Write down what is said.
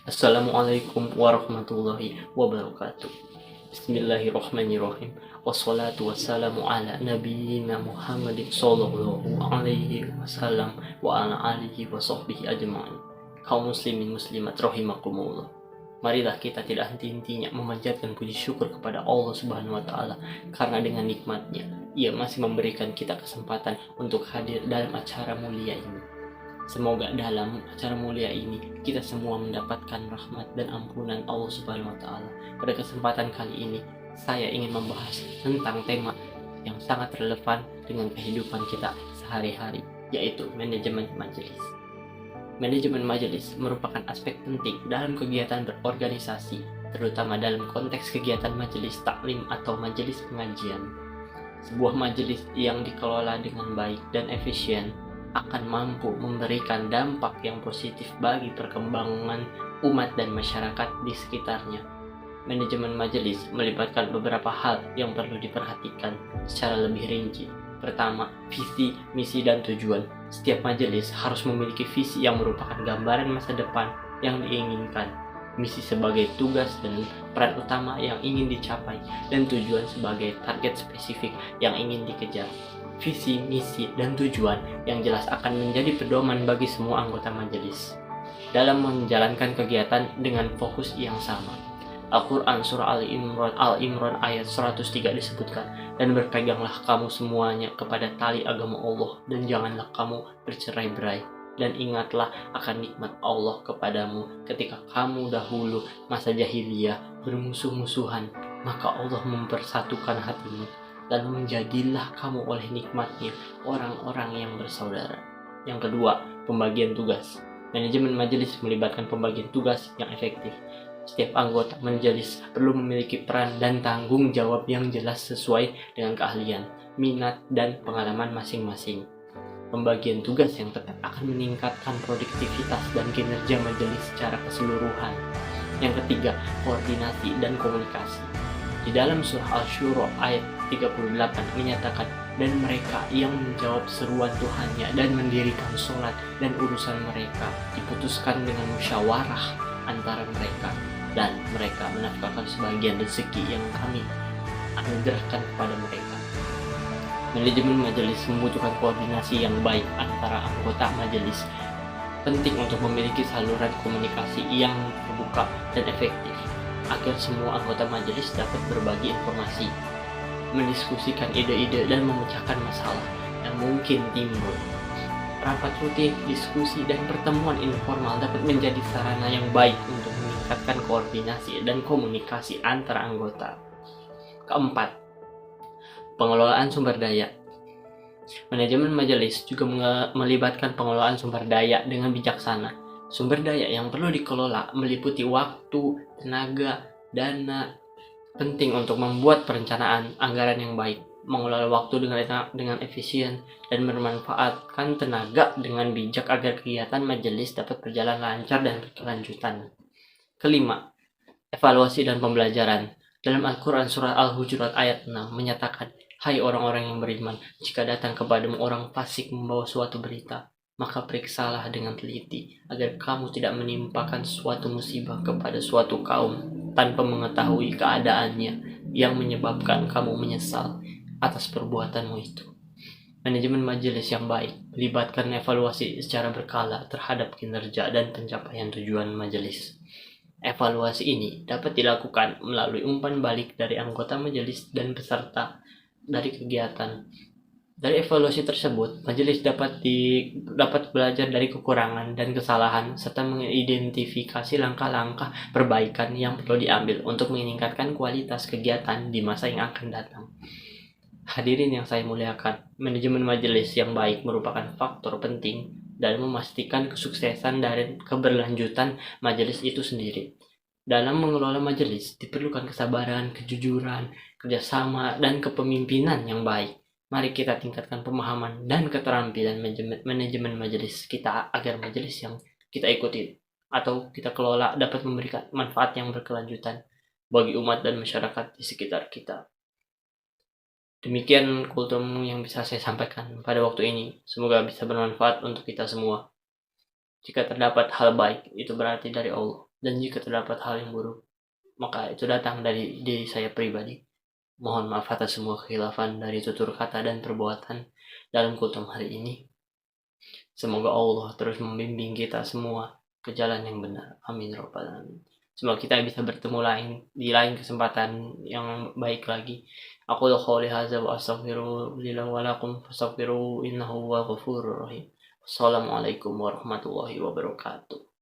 Assalamualaikum warahmatullahi wabarakatuh. Bismillahirrahmanirrahim. Wassalatu wassalamu ala nabiyyina Muhammadin sallallahu alaihi wasallam wa ala alihi wa sahbihi ajma'in. Kaum muslimin muslimat rahimakumullah. Marilah kita tidak henti-hentinya memanjatkan puji syukur kepada Allah Subhanahu wa taala karena dengan nikmatnya Ia masih memberikan kita kesempatan untuk hadir dalam acara mulia ini. Semoga dalam acara mulia ini kita semua mendapatkan rahmat dan ampunan Allah Subhanahu wa taala. Pada kesempatan kali ini saya ingin membahas tentang tema yang sangat relevan dengan kehidupan kita sehari-hari, yaitu manajemen majelis. Manajemen majelis merupakan aspek penting dalam kegiatan berorganisasi, terutama dalam konteks kegiatan majelis taklim atau majelis pengajian. Sebuah majelis yang dikelola dengan baik dan efisien akan mampu memberikan dampak yang positif bagi perkembangan umat dan masyarakat di sekitarnya. Manajemen majelis melibatkan beberapa hal yang perlu diperhatikan secara lebih rinci. Pertama, visi, misi, dan tujuan. Setiap majelis harus memiliki visi yang merupakan gambaran masa depan yang diinginkan, misi sebagai tugas dan peran utama yang ingin dicapai, dan tujuan sebagai target spesifik yang ingin dikejar. Visi, misi, dan tujuan yang jelas akan menjadi pedoman bagi semua anggota majelis dalam menjalankan kegiatan dengan fokus yang sama. Al-Quran Surah Al-Imran ayat 103 disebutkan, dan berpeganglah kamu semuanya kepada tali agama Allah, dan janganlah kamu bercerai-berai, dan ingatlah akan nikmat Allah kepadamu ketika kamu dahulu masa jahiliyah bermusuh-musuhan, maka Allah mempersatukan hatimu, lalu menjadilah kamu oleh nikmatnya orang-orang yang bersaudara. Yang kedua, pembagian tugas. Manajemen majelis melibatkan pembagian tugas yang efektif. Setiap anggota majelis perlu memiliki peran dan tanggung jawab yang jelas sesuai dengan keahlian, minat, dan pengalaman masing-masing. Pembagian tugas yang tepat akan meningkatkan produktivitas dan kinerja majelis secara keseluruhan. Yang ketiga, koordinasi dan komunikasi. Di dalam surah Asy-Syura ayat 38 menyatakan, dan mereka yang menjawab seruan Tuhannya dan mendirikan sholat dan urusan mereka diputuskan dengan musyawarah antara mereka, dan mereka menafkahkan sebagian rezeki yang kami anugerahkan kepada mereka. Manajemen majelis membutuhkan koordinasi yang baik antara anggota majelis. Penting untuk memiliki saluran komunikasi yang terbuka dan efektif agar semua anggota majelis dapat berbagi informasi, mendiskusikan ide-ide, dan memecahkan masalah yang mungkin timbul. Rapat rutin, diskusi, dan pertemuan informal dapat menjadi sarana yang baik untuk meningkatkan koordinasi dan komunikasi antara anggota. Keempat, pengelolaan sumber daya. Manajemen majelis juga melibatkan pengelolaan sumber daya dengan bijaksana. Sumber daya yang perlu dikelola meliputi waktu, tenaga, dana. Penting untuk membuat perencanaan anggaran yang baik, mengelola waktu dengan efisien, dan bermanfaatkan tenaga dengan bijak agar kegiatan majelis dapat berjalan lancar dan berkelanjutan. Kelima, evaluasi dan pembelajaran. Dalam Al-Quran Surah Al-Hujurat ayat 6 menyatakan, hai orang-orang yang beriman, jika datang kepadamu orang fasik membawa suatu berita, maka periksalah dengan teliti, agar kamu tidak menimpakan suatu musibah kepada suatu kaum tanpa mengetahui keadaannya, yang menyebabkan kamu menyesal atas perbuatanmu itu. Manajemen majelis yang baik melibatkan evaluasi secara berkala terhadap kinerja dan pencapaian tujuan majelis. Evaluasi ini dapat dilakukan melalui umpan balik dari anggota majelis dan peserta dari kegiatan. Dari evaluasi tersebut, majelis dapat belajar dari kekurangan dan kesalahan serta mengidentifikasi langkah-langkah perbaikan yang perlu diambil untuk meningkatkan kualitas kegiatan di masa yang akan datang. Hadirin yang saya muliakan, manajemen majelis yang baik merupakan faktor penting dalam memastikan kesuksesan dan keberlanjutan majelis itu sendiri. Dalam mengelola majelis diperlukan kesabaran, kejujuran, kerjasama, dan kepemimpinan yang baik. Mari kita tingkatkan pemahaman dan keterampilan manajemen majelis kita agar majelis yang kita ikuti atau kita kelola dapat memberikan manfaat yang berkelanjutan bagi umat dan masyarakat di sekitar kita. Demikian kultum yang bisa saya sampaikan pada waktu ini. Semoga bisa bermanfaat untuk kita semua. Jika terdapat hal baik, itu berarti dari Allah. Dan jika terdapat hal yang buruk, maka itu datang dari diri saya pribadi. Mohon maaf atas semua kekhilafan dari tutur kata dan perbuatan dalam khutbah hari ini. Semoga Allah terus membimbing kita semua ke jalan yang benar. Amin ya rabbal alamin. Semoga kita bisa bertemu di lain kesempatan yang baik lagi. Aku qouli hadza wa astaghfirullah wa lakum fastaghfiruhu innahu huwal ghafurur rahim. Wassalamualaikum warahmatullahi wabarakatuh.